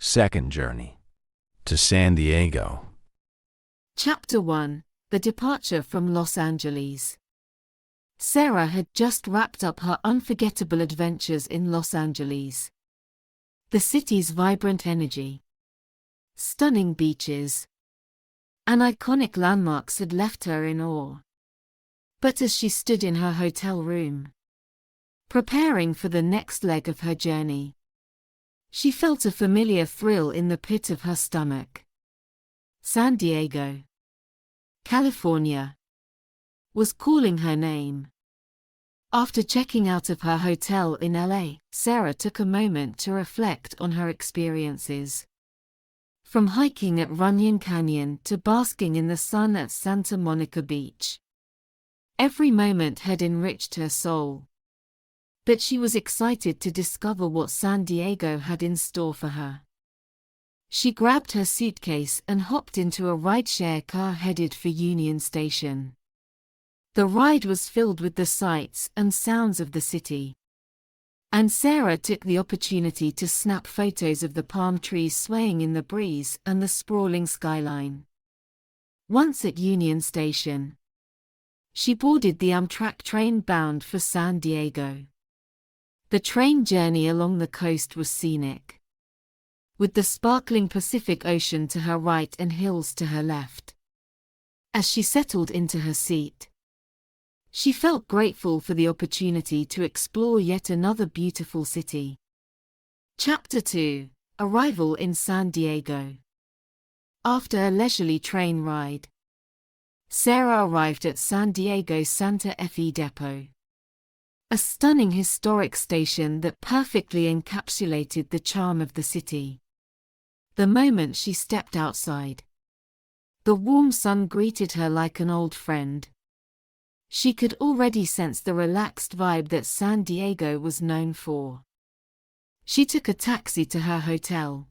Second journey. To San Diego. Chapter 1. The Departure from Los Angeles. Sarah had just wrapped up her unforgettable adventures in Los Angeles. The city's vibrant energy, stunning beaches, and iconic landmarks had left her in awe. But as she stood in her hotel room, preparing for the next leg of her journey, she felt a familiar thrill in the pit of her stomach. San Diego, California, was calling her name. After checking out of her hotel in LA, Sarah took a moment to reflect on her experiences. From hiking at Runyon Canyon to basking in the sun at Santa Monica Beach, every moment had enriched her soul. But she was excited to discover what San Diego had in store for her. She grabbed her suitcase and hopped into a rideshare car headed for Union Station. The ride was filled with the sights and sounds of the city, and Sarah took the opportunity to snap photos of the palm trees swaying in the breeze and the sprawling skyline. Once at Union Station, she boarded the Amtrak train bound for San Diego. The train journey along the coast was scenic, with the sparkling Pacific Ocean to her right and hills to her left. As she settled into her seat, she felt grateful for the opportunity to explore yet another beautiful city. Chapter 2. Arrival in San Diego. After a leisurely train ride, Sarah arrived at San Diego's Santa Fe Depot, a stunning historic station that perfectly encapsulated the charm of the city. The moment she stepped outside, the warm sun greeted her like an old friend. She could already sense the relaxed vibe that San Diego was known for. She took a taxi to her hotel,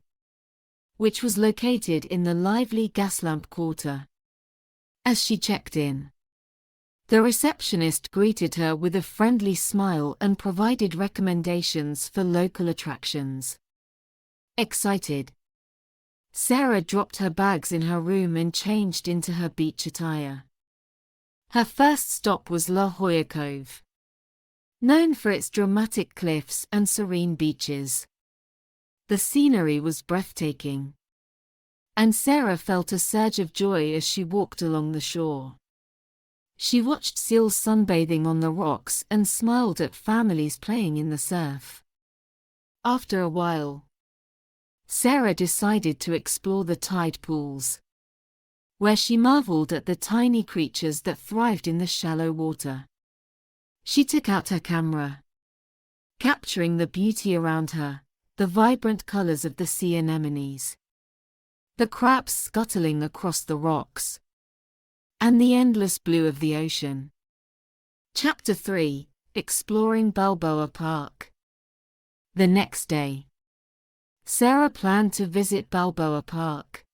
which was located in the lively Gaslamp Quarter. As she checked in, the receptionist greeted her with a friendly smile and provided recommendations for local attractions. Excited, Sarah dropped her bags in her room and changed into her beach attire. Her first stop was La Jolla Cove, known for its dramatic cliffs and serene beaches. The scenery was breathtaking, and Sarah felt a surge of joy as she walked along the shore. She watched seals sunbathing on the rocks and smiled at families playing in the surf. After a while, Sarah decided to explore the tide pools, where she marveled at the tiny creatures that thrived in the shallow water. She took out her camera, capturing the beauty around her, the vibrant colors of the sea anemones, the crabs scuttling across the rocks, and the endless blue of the ocean. Chapter 3. Exploring Balboa Park. The next day, Sarah planned to visit Balboa Park,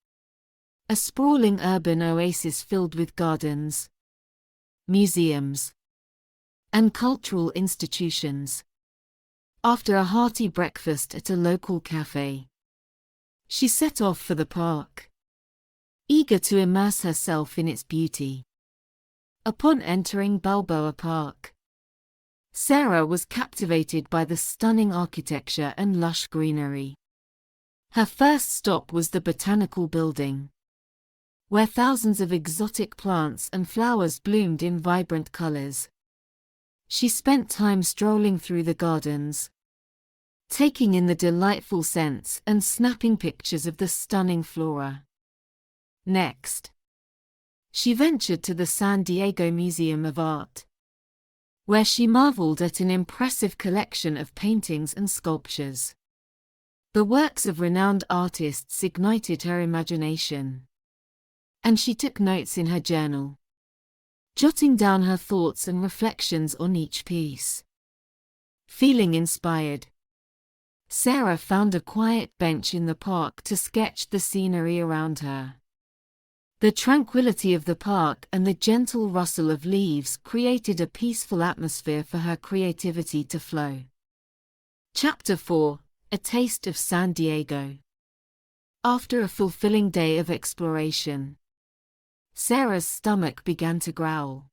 a sprawling urban oasis filled with gardens, museums, and cultural institutions. After a hearty breakfast at a local cafe, she set off for the park, eager to immerse herself in its beauty. Upon entering Balboa Park, Sarah was captivated by the stunning architecture and lush greenery. Her first stop was the Botanical Building, where thousands of exotic plants and flowers bloomed in vibrant colors. She spent time strolling through the gardens, taking in the delightful scents and snapping pictures of the stunning flora. Next, she ventured to the San Diego Museum of Art, where she marveled at an impressive collection of paintings and sculptures. The works of renowned artists ignited her imagination, and she took notes in her journal, jotting down her thoughts and reflections on each piece. Feeling inspired, Sarah found a quiet bench in the park to sketch the scenery around her. The tranquility of the park and the gentle rustle of leaves created a peaceful atmosphere for her creativity to flow. Chapter 4. A Taste of San Diego. After a fulfilling day of exploration, Sarah's stomach began to growl,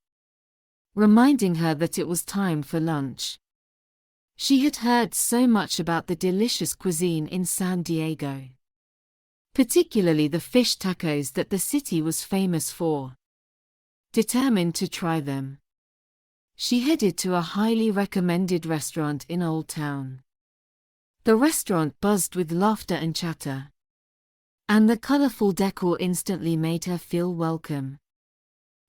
reminding her that it was time for lunch. She had heard so much about the delicious cuisine in San Diego, particularly the fish tacos that the city was famous for. Determined to try them, she headed to a highly recommended restaurant in Old Town. The restaurant buzzed with laughter and chatter, and the colorful decor instantly made her feel welcome.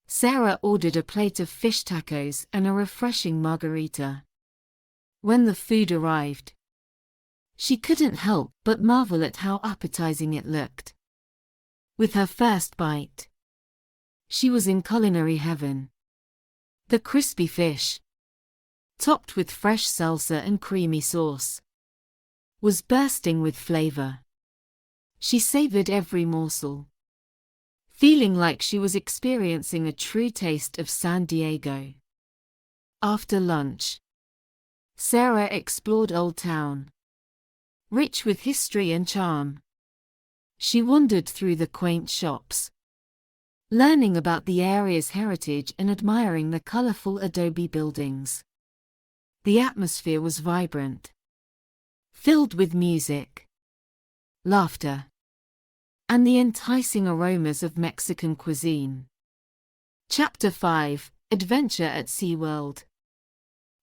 Sarah ordered a plate of fish tacos and a refreshing margarita. When the food arrived, she couldn't help but marvel at how appetizing it looked. With her first bite, she was in culinary heaven. The crispy fish, topped with fresh salsa and creamy sauce, was bursting with flavor. She savored every morsel, feeling like she was experiencing a true taste of San Diego. After lunch, Sarah explored Old Town, rich with history and charm. She wandered through the quaint shops, learning about the area's heritage and admiring the colorful adobe buildings. The atmosphere was vibrant, filled with music, laughter, and the enticing aromas of Mexican cuisine. Chapter 5: Adventure at SeaWorld.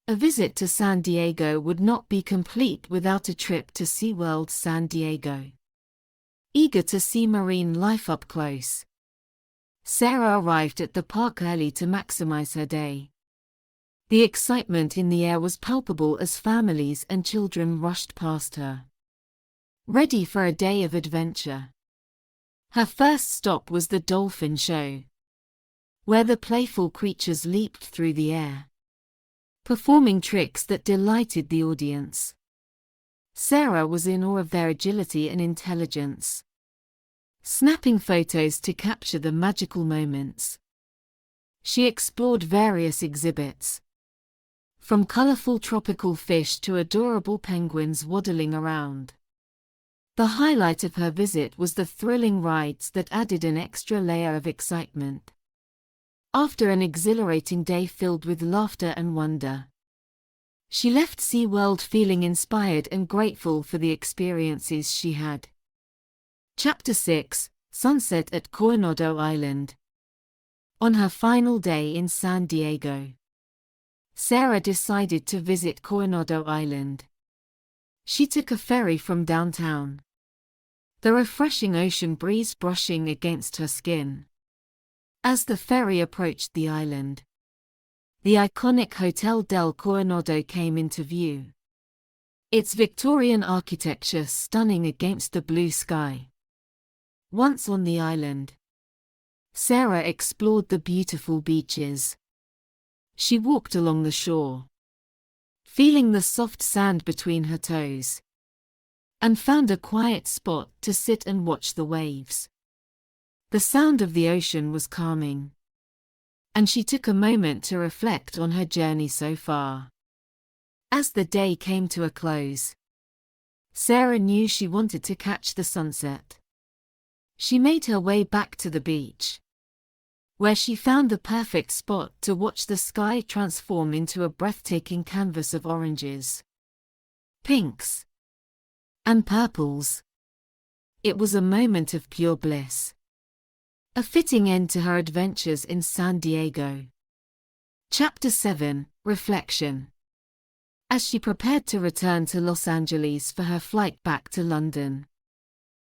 A visit to San Diego would not be complete without a trip to SeaWorld San Diego. Eager to see marine life up close, Sarah arrived at the park early to maximize her day. The excitement in the air was palpable as families and children rushed past her, ready for a day of adventure. Her first stop was the dolphin show, where the playful creatures leaped through the air, performing tricks that delighted the audience. Sarah was in awe of their agility and intelligence, snapping photos to capture the magical moments. She explored various exhibits, from colorful tropical fish to adorable penguins waddling around. The highlight of her visit was the thrilling rides that added an extra layer of excitement. After an exhilarating day filled with laughter and wonder, she left SeaWorld feeling inspired and grateful for the experiences she had. Chapter 6: Sunset at Coronado Island. On her final day in San Diego, Sarah decided to visit Coronado Island. She took a ferry from downtown, the refreshing ocean breeze brushing against her skin. As the ferry approached the island, the iconic Hotel del Coronado came into view, its Victorian architecture stunning against the blue sky. Once on the island, Sarah explored the beautiful beaches. She walked along the shore, feeling the soft sand between her toes, and found a quiet spot to sit and watch the waves. The sound of the ocean was calming, and she took a moment to reflect on her journey so far. As the day came to a close, Sarah knew she wanted to catch the sunset. She made her way back to the beach, where she found the perfect spot to watch the sky transform into a breathtaking canvas of oranges, pinks, and purples. It was a moment of pure bliss, a fitting end to her adventures in San Diego. Chapter 7: Reflection. As she prepared to return to Los Angeles for her flight back to London,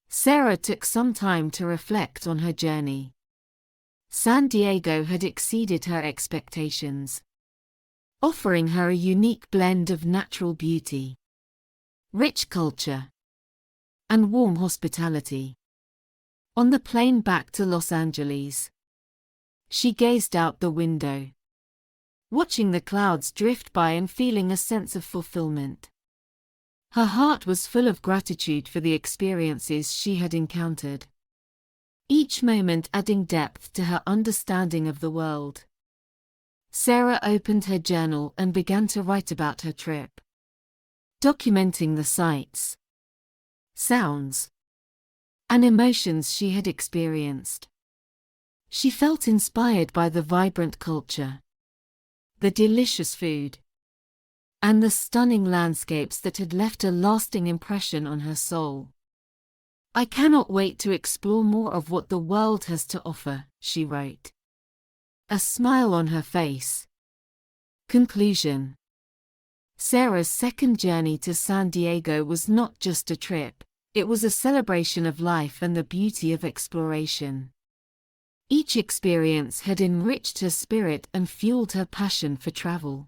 Sarah took some time to reflect on her journey. San Diego had exceeded her expectations, offering her a unique blend of natural beauty, rich culture, and warm hospitality. On the plane back to Los Angeles, she gazed out the window, watching the clouds drift by and feeling a sense of fulfillment. Her heart was full of gratitude for the experiences she had encountered, each moment adding depth to her understanding of the world. Sarah opened her journal and began to write about her trip, documenting the sights, sounds, and emotions she had experienced. She felt inspired by the vibrant culture, the delicious food, and the stunning landscapes that had left a lasting impression on her soul. "I cannot wait to explore more of what the world has to offer," she wrote, a smile on her face. Conclusion. Sarah's second journey to San Diego was not just a trip, it was a celebration of life and the beauty of exploration. Each experience had enriched her spirit and fueled her passion for travel,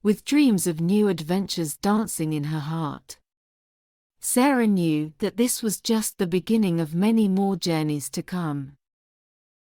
with dreams of new adventures dancing in her heart. Sarah knew that this was just the beginning of many more journeys to come.